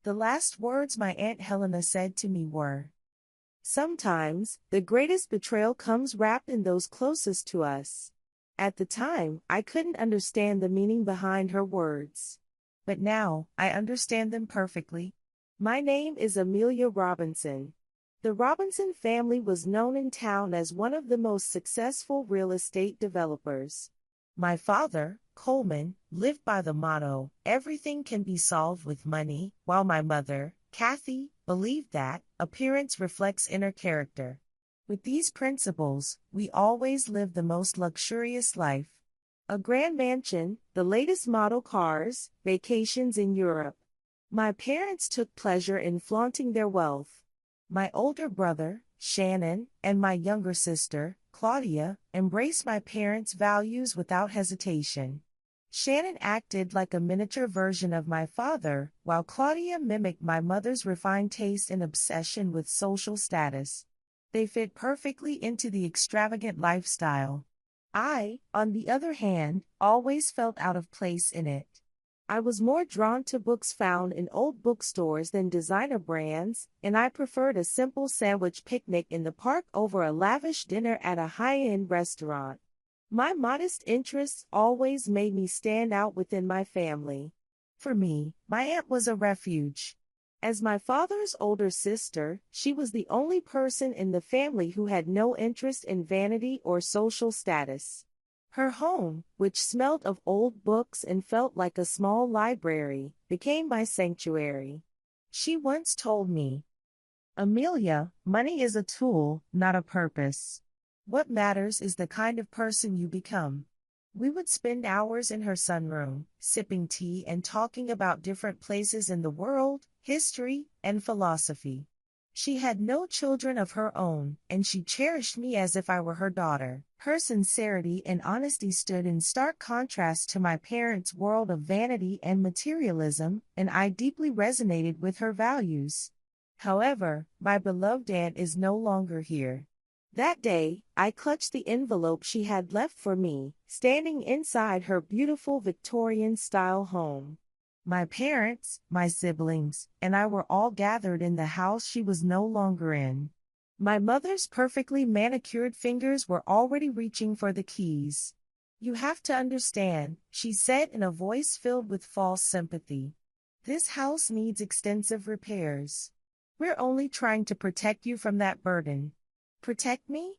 The last words my Aunt Helena said to me were, "Sometimes, the greatest betrayal comes wrapped in those closest to us." At the time, I couldn't understand the meaning behind her words. But now, I understand them perfectly. My name is Amelia Robinson. The Robinson family was known in town as one of the most successful real estate developers. My father, Coleman, lived by the motto, "Everything can be solved with money," while my mother, Kathy, believed that appearance reflects inner character. With these principles, we always lived the most luxurious life. A grand mansion, the latest model cars, vacations in Europe. My parents took pleasure in flaunting their wealth. My older brother, Shannon, and my younger sister, Claudia, embraced my parents' values without hesitation. Shannon acted like a miniature version of my father, while Claudia mimicked my mother's refined taste and obsession with social status. They fit perfectly into the extravagant lifestyle. I, on the other hand, always felt out of place in it. I was more drawn to books found in old bookstores than designer brands, and I preferred a simple sandwich picnic in the park over a lavish dinner at a high-end restaurant. My modest interests always made me stand out within my family. For me, my aunt was a refuge. As my father's older sister, she was the only person in the family who had no interest in vanity or social status. Her home, which smelled of old books and felt like a small library, became my sanctuary. She once told me, "Amelia, money is a tool, not a purpose. What matters is the kind of person you become." We would spend hours in her sunroom, sipping tea and talking about different places in the world, history, and philosophy. She had no children of her own, and she cherished me as if I were her daughter. Her sincerity and honesty stood in stark contrast to my parents' world of vanity and materialism, and I deeply resonated with her values. However, my beloved aunt is no longer here. That day, I clutched the envelope she had left for me, standing inside her beautiful Victorian-style home. My parents, my siblings, and I were all gathered in the house she was no longer in. My mother's perfectly manicured fingers were already reaching for the keys. "You have to understand," she said in a voice filled with false sympathy. "This house needs extensive repairs. We're only trying to protect you from that burden." Protect me?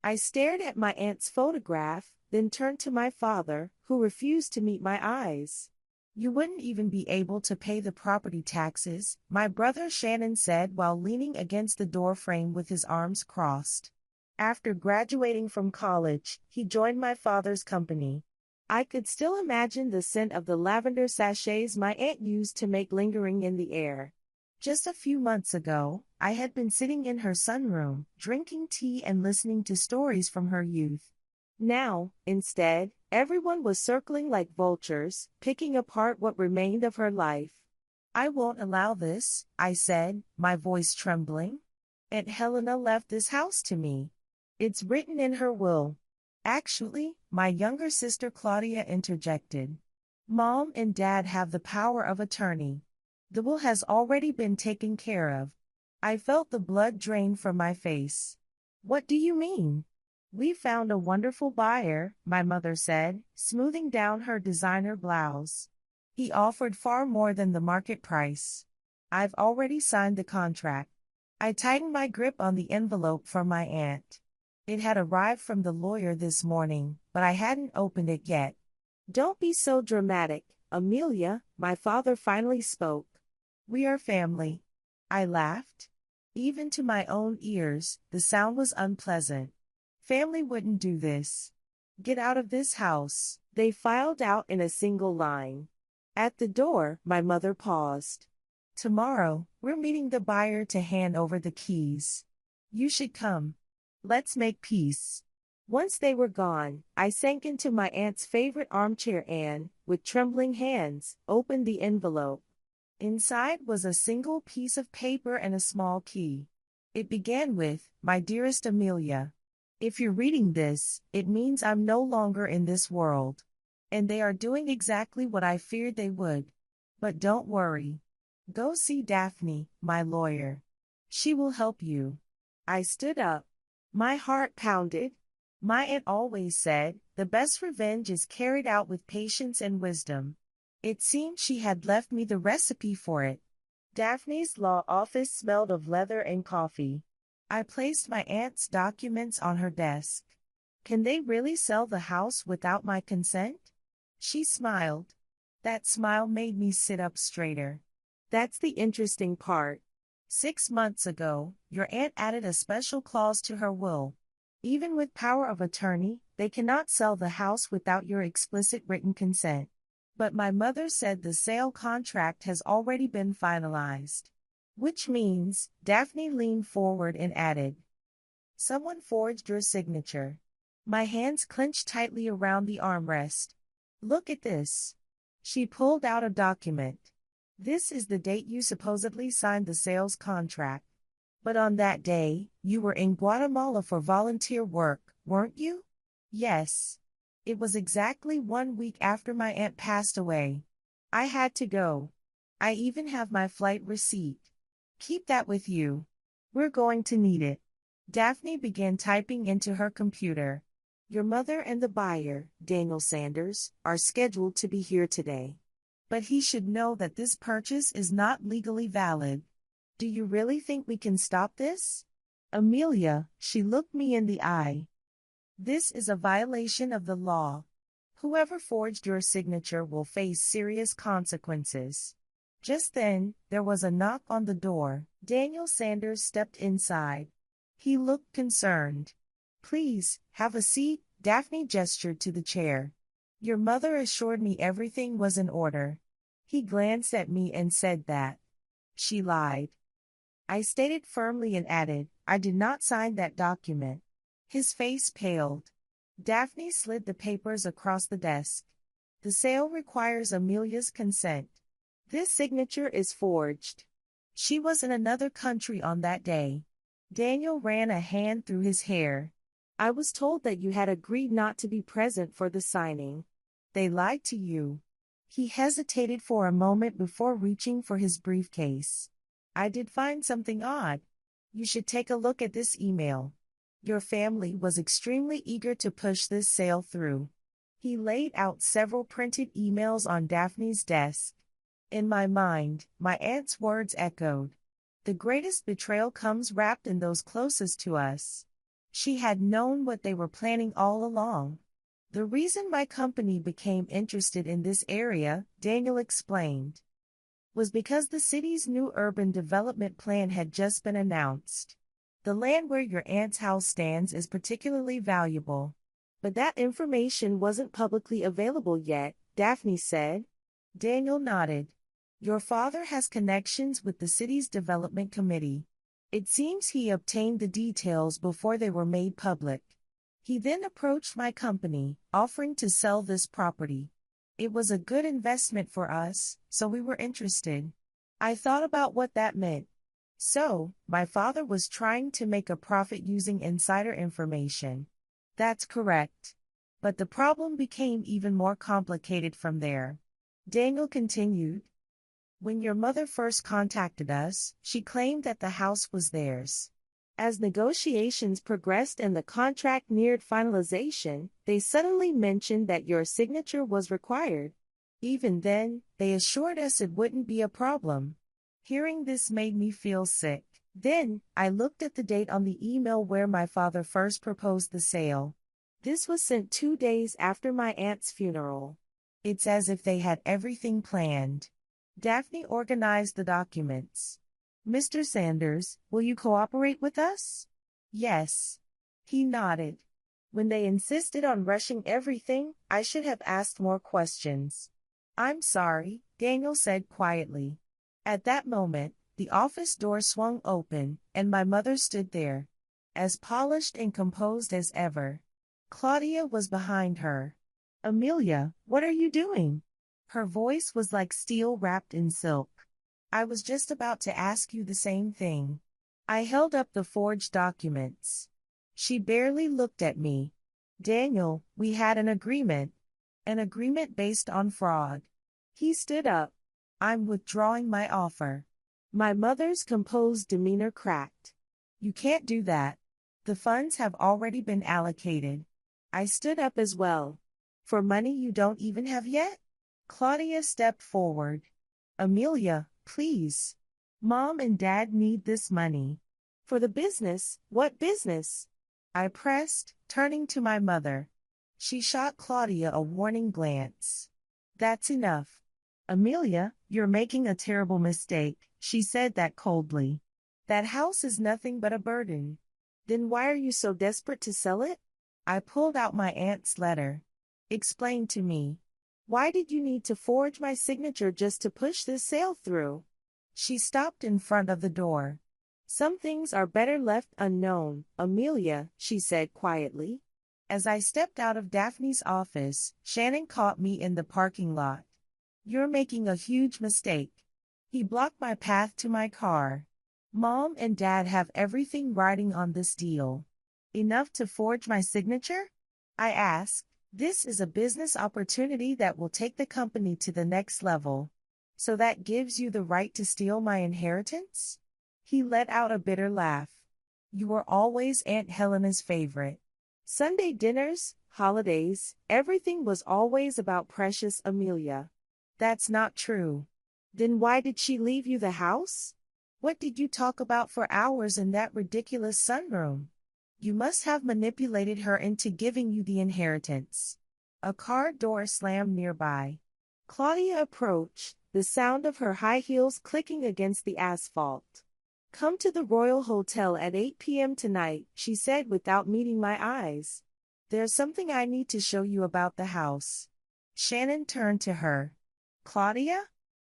I stared at my aunt's photograph, then turned to my father, who refused to meet my eyes. "You wouldn't even be able to pay the property taxes," my brother Shannon said while leaning against the doorframe with his arms crossed. After graduating from college, he joined my father's company. I could still imagine the scent of the lavender sachets my aunt used to make lingering in the air. Just a few months ago, I had been sitting in her sunroom, drinking tea and listening to stories from her youth. Now, instead, everyone was circling like vultures, picking apart what remained of her life. "I won't allow this," I said, my voice trembling. "Aunt Helena left this house to me. It's written in her will." Actually, my younger sister Claudia interjected. "Mom and Dad have the power of attorney. The will has already been taken care of." I felt the blood drain from my face. "What do you mean?" "We found a wonderful buyer," my mother said, smoothing down her designer blouse. "He offered far more than the market price. I've already signed the contract." I tightened my grip on the envelope from my aunt. It had arrived from the lawyer this morning, but I hadn't opened it yet. "Don't be so dramatic, Amelia," my father finally spoke. "We are family." I laughed. Even to my own ears, the sound was unpleasant. Family wouldn't do this. "Get out of this house," they filed out in a single line. At the door, my mother paused. "Tomorrow, we're meeting the buyer to hand over the keys. You should come. Let's make peace." Once they were gone, I sank into my aunt's favorite armchair and, with trembling hands, opened the envelope. Inside was a single piece of paper and a small key. It began with, "My dearest Amelia. If you're reading this, it means I'm no longer in this world. And they are doing exactly what I feared they would. But don't worry. Go see Daphne, my lawyer. She will help you. I stood up. My heart pounded. My aunt always said, the best revenge is carried out with patience and wisdom. It seemed she had left me the recipe for it. Daphne's law office smelled of leather and coffee. I placed my aunt's documents on her desk. Can they really sell the house without my consent? She smiled. That smile made me sit up straighter. That's the interesting part. 6 months ago, your aunt added a special clause to her will. Even with power of attorney, they cannot sell the house without your explicit written consent. But my mother said the sale contract has already been finalized. Which means, Daphne leaned forward and added, someone forged your signature. My hands clenched tightly around the armrest. Look at this. She pulled out a document. This is the date you supposedly signed the sales contract. But on that day, you were in Guatemala for volunteer work, weren't you? Yes. It was exactly 1 week after my aunt passed away. I had to go. I even have my flight receipt. Keep that with you. We're going to need it. Daphne began typing into her computer. Your mother and the buyer, Daniel Sanders, are scheduled to be here today. But he should know that this purchase is not legally valid. Do you really think we can stop this? Amelia, she looked me in the eye. This is a violation of the law. Whoever forged your signature will face serious consequences. Just then, there was a knock on the door. Daniel Sanders stepped inside. He looked concerned. Please, have a seat, Daphne gestured to the chair. Your mother assured me everything was in order. He glanced at me and said that. She lied. I stated firmly and added, I did not sign that document. His face paled. Daphne slid the papers across the desk. The sale requires Amelia's consent. This signature is forged. She was in another country on that day. Daniel ran a hand through his hair. I was told that you had agreed not to be present for the signing. They lied to you. He hesitated for a moment before reaching for his briefcase. I did find something odd. You should take a look at this email. Your family was extremely eager to push this sale through. He laid out several printed emails on Daphne's desk. In my mind, my aunt's words echoed. The greatest betrayal comes wrapped in those closest to us. She had known what they were planning all along. The reason my company became interested in this area, Daniel explained, was because the city's new urban development plan had just been announced. The land where your aunt's house stands is particularly valuable. But that information wasn't publicly available yet, Daphne said. Daniel nodded. Your father has connections with the city's development committee. It seems he obtained the details before they were made public. He then approached my company, offering to sell this property. It was a good investment for us, so we were interested. I thought about what that meant. So, my father was trying to make a profit using insider information. That's correct. But the problem became even more complicated from there. Daniel continued. When your mother first contacted us, she claimed that the house was theirs. As negotiations progressed and the contract neared finalization, they suddenly mentioned that your signature was required. Even then, they assured us it wouldn't be a problem. Hearing this made me feel sick. Then, I looked at the date on the email where my father first proposed the sale. This was sent 2 days after my aunt's funeral. It's as if they had everything planned. Daphne organized the documents. Mr. Sanders, will you cooperate with us? Yes. He nodded. When they insisted on rushing everything, I should have asked more questions. I'm sorry, Daniel said quietly. At that moment, the office door swung open, and my mother stood there, as polished and composed as ever. Claudia was behind her. Amelia, what are you doing? Her voice was like steel wrapped in silk. I was just about to ask you the same thing. I held up the forged documents. She barely looked at me. Daniel, we had an agreement. An agreement based on fraud. He stood up. I'm withdrawing my offer. My mother's composed demeanor cracked. You can't do that. The funds have already been allocated. I stood up as well. For money you don't even have yet? Claudia stepped forward. Amelia, please. Mom and Dad need this money. For the business. What business? I pressed, turning to my mother. She shot Claudia a warning glance. That's enough. Amelia, you're making a terrible mistake, she said that coldly. That house is nothing but a burden. Then why are you so desperate to sell it? I pulled out my aunt's letter. Explain to me. Why did you need to forge my signature just to push this sale through? She stopped in front of the door. Some things are better left unknown, Amelia, she said quietly. As I stepped out of Daphne's office, Shannon caught me in the parking lot. You're making a huge mistake. He blocked my path to my car. Mom and Dad have everything riding on this deal. Enough to forge my signature? I asked. This is a business opportunity that will take the company to the next level. So that gives you the right to steal my inheritance? He let out a bitter laugh. You were always Aunt Helena's favorite. Sunday dinners, holidays, everything was always about precious Amelia. That's not true. Then why did she leave you the house? What did you talk about for hours in that ridiculous sunroom? You must have manipulated her into giving you the inheritance. A car door slammed nearby. Claudia approached, the sound of her high heels clicking against the asphalt. Come to the Royal Hotel at 8 p.m. tonight, she said without meeting my eyes. There's something I need to show you about the house. Shannon turned to her. Claudia?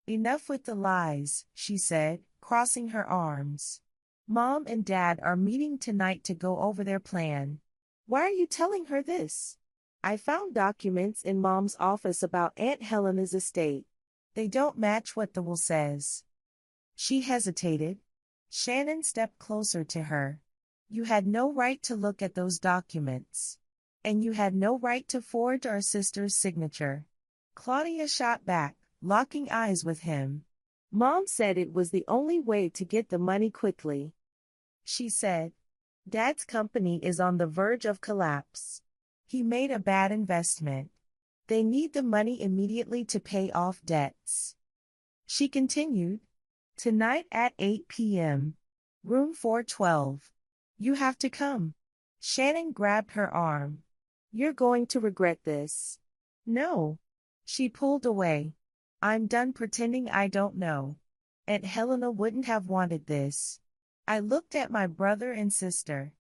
Enough with the lies, she said, crossing her arms. Mom and Dad are meeting tonight to go over their plan. Why are you telling her this? I found documents in Mom's office about Aunt Helena's estate. They don't match what the will says. She hesitated. Shannon stepped closer to her. You had no right to look at those documents. And you had no right to forge our sister's signature. Claudia shot back, locking eyes with him. Mom said it was the only way to get the money quickly. She said, Dad's company is on the verge of collapse. He made a bad investment. They need the money immediately to pay off debts. She continued, tonight at 8 p.m. Room 412. You have to come. Shannon grabbed her arm. You're going to regret this. No. She pulled away. I'm done pretending I don't know. Aunt Helena wouldn't have wanted this. I looked at my brother and sister.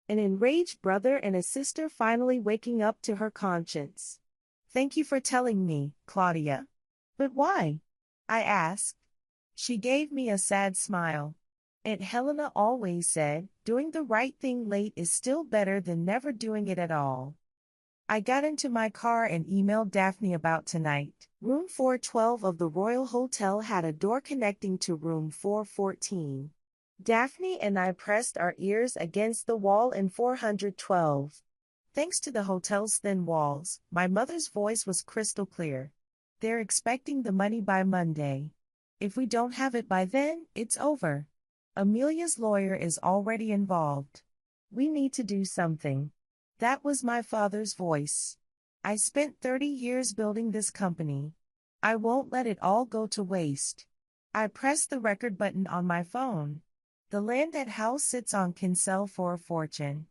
An enraged brother and a sister finally waking up to her conscience. Thank you for telling me, Claudia. But why? I asked. She gave me a sad smile. Aunt Helena always said, doing the right thing late is still better than never doing it at all. I got into my car and emailed Daphne about tonight. Room 412 of the Royal Hotel had a door connecting to room 414. Daphne and I pressed our ears against the wall in 412. Thanks to the hotel's thin walls, my mother's voice was crystal clear. They're expecting the money by Monday. If we don't have it by then, it's over. Amelia's lawyer is already involved. We need to do something. That was my father's voice. I spent 30 years building this company. I won't let it all go to waste. I pressed the record button on my phone. The land that house sits on can sell for a fortune.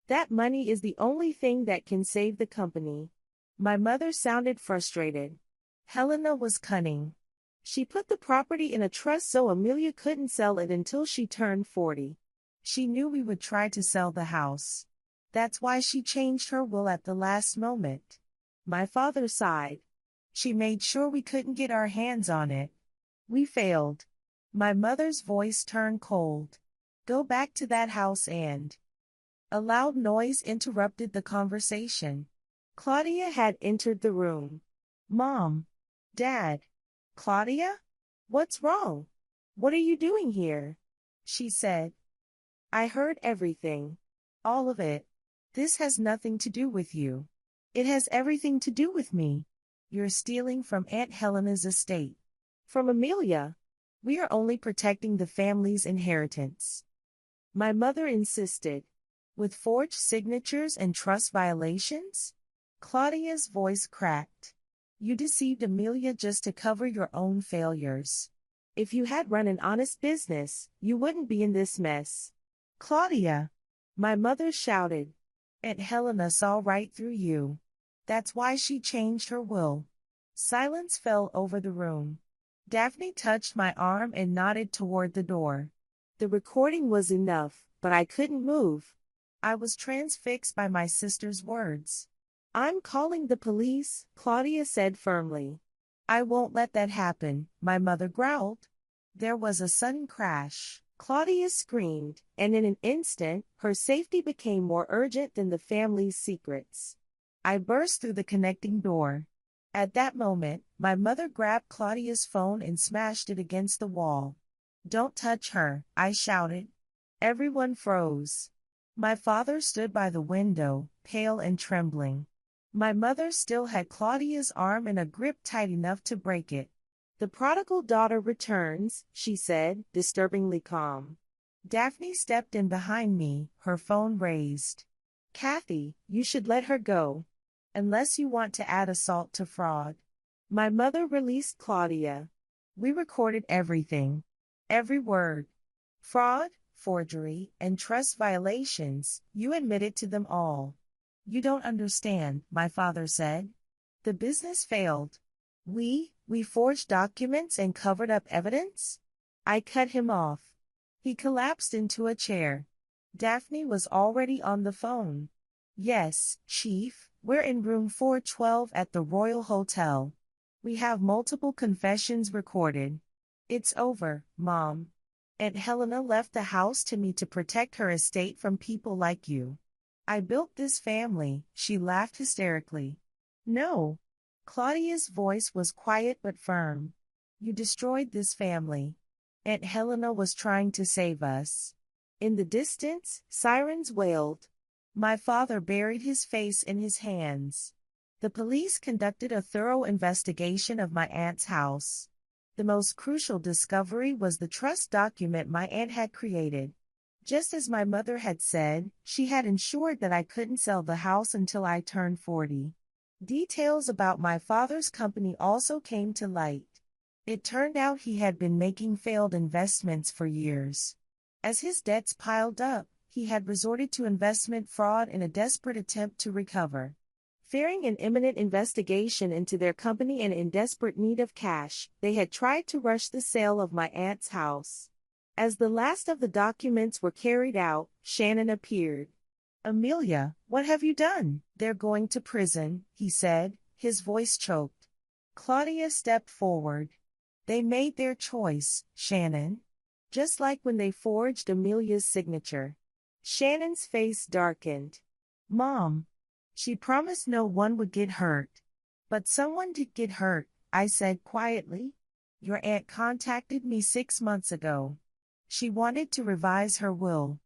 That money is the only thing that can save the company. My mother sounded frustrated. Helena was cunning. She put the property in a trust so Amelia couldn't sell it until she turned 40. She knew we would try to sell the house. That's why she changed her will at the last moment. My father sighed. She made sure we couldn't get our hands on it. We failed. My mother's voice turned cold. Go back to that house and... A loud noise interrupted the conversation. Claudia had entered the room. Mom. Dad. Claudia? What's wrong? What are you doing here? She said. I heard everything. All of it. This has nothing to do with you. It has everything to do with me. You're stealing from Aunt Helena's estate. From Amelia. We are only protecting the family's inheritance. My mother insisted. With forged signatures and trust violations? Claudia's voice cracked. You deceived Amelia just to cover your own failures. If you had run an honest business, you wouldn't be in this mess. Claudia! My mother shouted. Aunt Helena saw right through you. That's why she changed her will. Silence fell over the room. Daphne touched my arm and nodded toward the door. The recording was enough, but I couldn't move. I was transfixed by my sister's words. I'm calling the police, Claudia said firmly. I won't let that happen, my mother growled. There was a sudden crash. Claudia screamed, and in an instant, her safety became more urgent than the family's secrets. I burst through the connecting door. At that moment, my mother grabbed Claudia's phone and smashed it against the wall. Don't touch her, I shouted. Everyone froze. My father stood by the window, pale and trembling. My mother still had Claudia's arm in a grip tight enough to break it. The prodigal daughter returns, she said, disturbingly calm. Daphne stepped in behind me, her phone raised. Kathy, you should let her go. Unless you want to add assault to fraud. My mother released Claudia. We recorded everything. Every word. Fraud, forgery, and trust violations, you admitted to them all. You don't understand, my father said. The business failed. We forged documents and covered up evidence? I cut him off. He collapsed into a chair. Daphne was already on the phone. Yes, Chief, we're in room 412 at the Royal Hotel. We have multiple confessions recorded. It's over, Mom. Aunt Helena left the house to me to protect her estate from people like you. I built this family, she laughed hysterically. No. Claudia's voice was quiet but firm. You destroyed this family. Aunt Helena was trying to save us. In the distance, sirens wailed. My father buried his face in his hands. The police conducted a thorough investigation of my aunt's house. The most crucial discovery was the trust document my aunt had created. Just as my mother had said, she had ensured that I couldn't sell the house until I turned 40. Details about my father's company also came to light. It turned out he had been making failed investments for years. As his debts piled up, he had resorted to investment fraud in a desperate attempt to recover. Fearing an imminent investigation into their company and in desperate need of cash, they had tried to rush the sale of my aunt's house. As the last of the documents were carried out, Shannon appeared. Amelia, what have you done? They're going to prison, he said, his voice choked. Claudia stepped forward. They made their choice, Shannon. Just like when they forged Amelia's signature. Shannon's face darkened. Mom. She promised no one would get hurt. But someone did get hurt, I said quietly. Your aunt contacted me 6 months ago. She wanted to revise her will.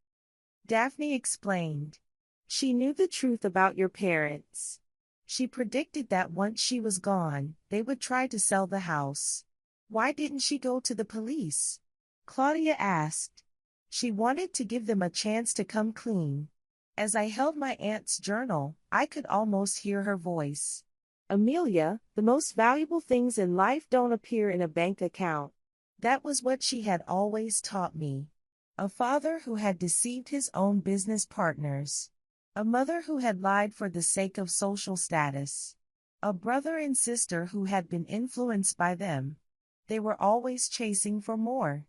Daphne explained. She knew the truth about your parents. She predicted that once she was gone, they would try to sell the house. Why didn't she go to the police? Claudia asked. She wanted to give them a chance to come clean. As I held my aunt's journal, I could almost hear her voice. Amelia, the most valuable things in life don't appear in a bank account. That was what she had always taught me. A father who had deceived his own business partners. A mother who had lied for the sake of social status. A brother and sister who had been influenced by them. They were always chasing for more.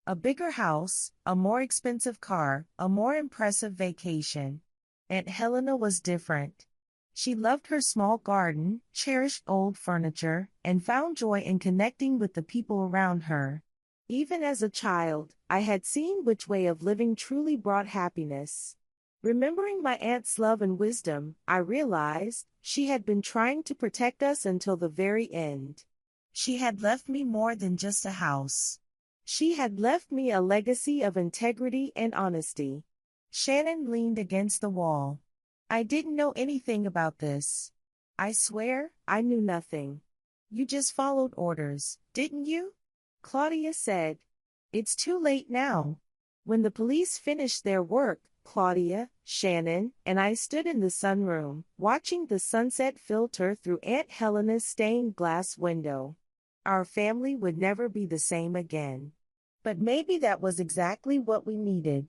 A bigger house, a more expensive car, a more impressive vacation. Aunt Helena was different. She loved her small garden, cherished old furniture, and found joy in connecting with the people around her. Even as a child, I had seen which way of living truly brought happiness. Remembering my aunt's love and wisdom, I realized she had been trying to protect us until the very end. She had left me more than just a house. She had left me a legacy of integrity and honesty. Shannon leaned against the wall. I didn't know anything about this. I swear, I knew nothing. You just followed orders, didn't you? Claudia said. It's too late now. When the police finished their work, Claudia, Shannon, and I stood in the sunroom, watching the sunset filter through Aunt Helena's stained glass window. Our family would never be the same again. But maybe that was exactly what we needed.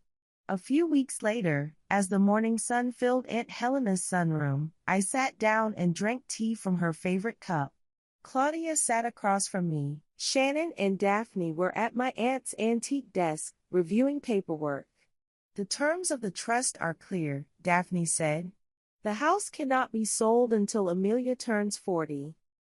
A few weeks later, as the morning sun filled Aunt Helena's sunroom, I sat down and drank tea from her favorite cup. Claudia sat across from me. Shannon and Daphne were at my aunt's antique desk, reviewing paperwork. The terms of the trust are clear, Daphne said. The house cannot be sold until Amelia turns 40.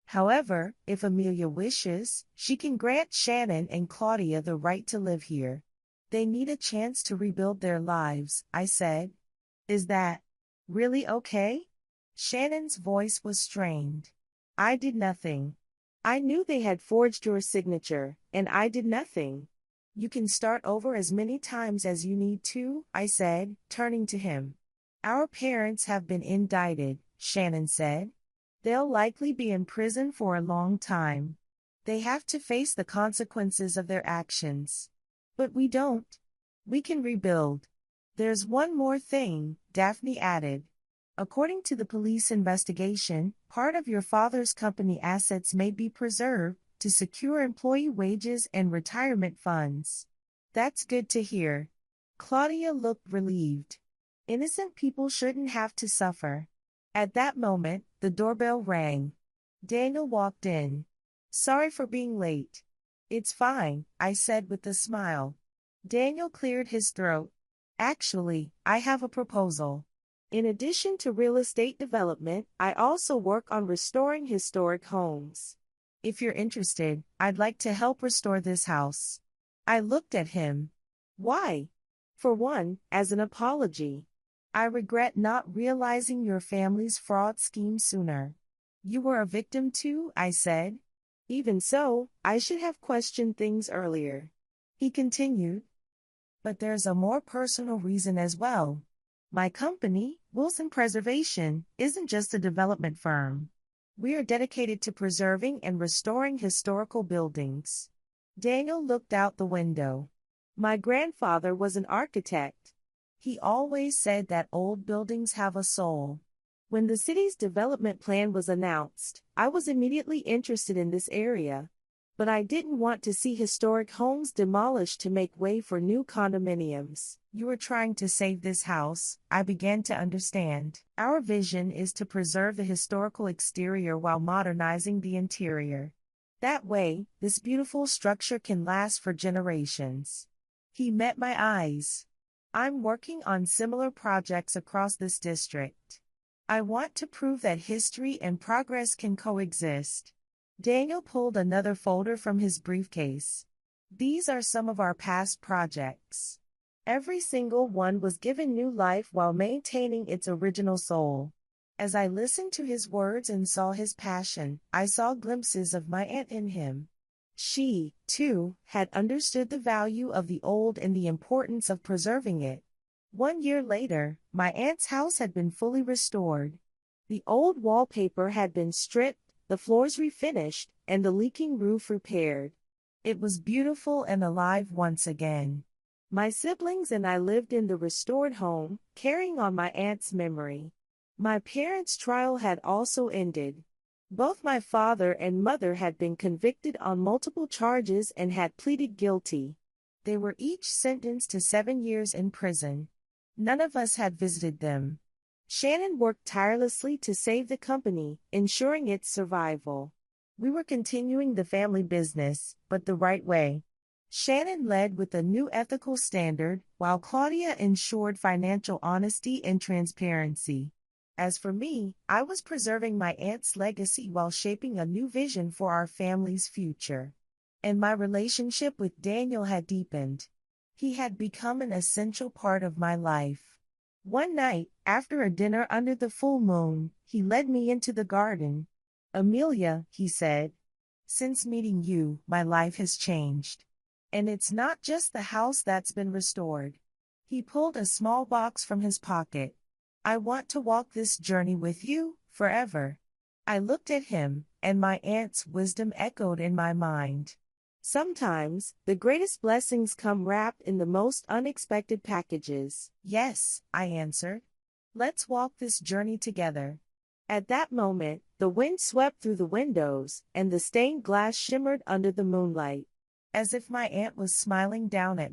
However, if Amelia wishes, she can grant Shannon and Claudia the right to live here. They need a chance to rebuild their lives, I said. Is that really okay? Shannon's voice was strained. I did nothing. I knew they had forged your signature, and I did nothing. You can start over as many times as you need to, I said, turning to him. Our parents have been indicted, Shannon said. They'll likely be in prison for a long time. They have to face the consequences of their actions. But we don't. We can rebuild. There's one more thing, Daphne added. According to the police investigation, part of your father's company assets may be preserved to secure employee wages and retirement funds. That's good to hear. Claudia looked relieved. Innocent people shouldn't have to suffer. At that moment, the doorbell rang. Daniel walked in. Sorry for being late. It's fine, I said with a smile. Daniel cleared his throat. Actually, I have a proposal. In addition to real estate development, I also work on restoring historic homes. If you're interested, I'd like to help restore this house. I looked at him. Why? For one, as an apology. I regret not realizing your family's fraud scheme sooner. You were a victim too, I said. Even so, I should have questioned things earlier. He continued. But there's a more personal reason as well. My company, Wilson Preservation, isn't just a development firm. We are dedicated to preserving and restoring historical buildings. Daniel looked out the window. My grandfather was an architect. He always said that old buildings have a soul. When the city's development plan was announced, I was immediately interested in this area. But I didn't want to see historic homes demolished to make way for new condominiums. You were trying to save this house, I began to understand. Our vision is to preserve the historical exterior while modernizing the interior. That way, this beautiful structure can last for generations. He met my eyes. I'm working on similar projects across this district. I want to prove that history and progress can coexist. Daniel pulled another folder from his briefcase. These are some of our past projects. Every single one was given new life while maintaining its original soul. As I listened to his words and saw his passion, I saw glimpses of my aunt in him. She, too, had understood the value of the old and the importance of preserving it. 1 year later, my aunt's house had been fully restored. The old wallpaper had been stripped, the floors refinished, and the leaking roof repaired. It was beautiful and alive once again. My siblings and I lived in the restored home, carrying on my aunt's memory. My parents' trial had also ended. Both my father and mother had been convicted on multiple charges and had pleaded guilty. They were each sentenced to 7 years in prison. None of us had visited them. Shannon worked tirelessly to save the company, ensuring its survival. We were continuing the family business, but the right way. Shannon led with a new ethical standard, while Claudia ensured financial honesty and transparency. As for me, I was preserving my aunt's legacy while shaping a new vision for our family's future. And my relationship with Daniel had deepened. He had become an essential part of my life. One night, after a dinner under the full moon, he led me into the garden. Amelia, he said, since meeting you, my life has changed. And it's not just the house that's been restored. He pulled a small box from his pocket. I want to walk this journey with you, forever. I looked at him, and my aunt's wisdom echoed in my mind. Sometimes, the greatest blessings come wrapped in the most unexpected packages. Yes, I answered. Let's walk this journey together. At that moment, the wind swept through the windows, and the stained glass shimmered under the moonlight, as if my aunt was smiling down at me.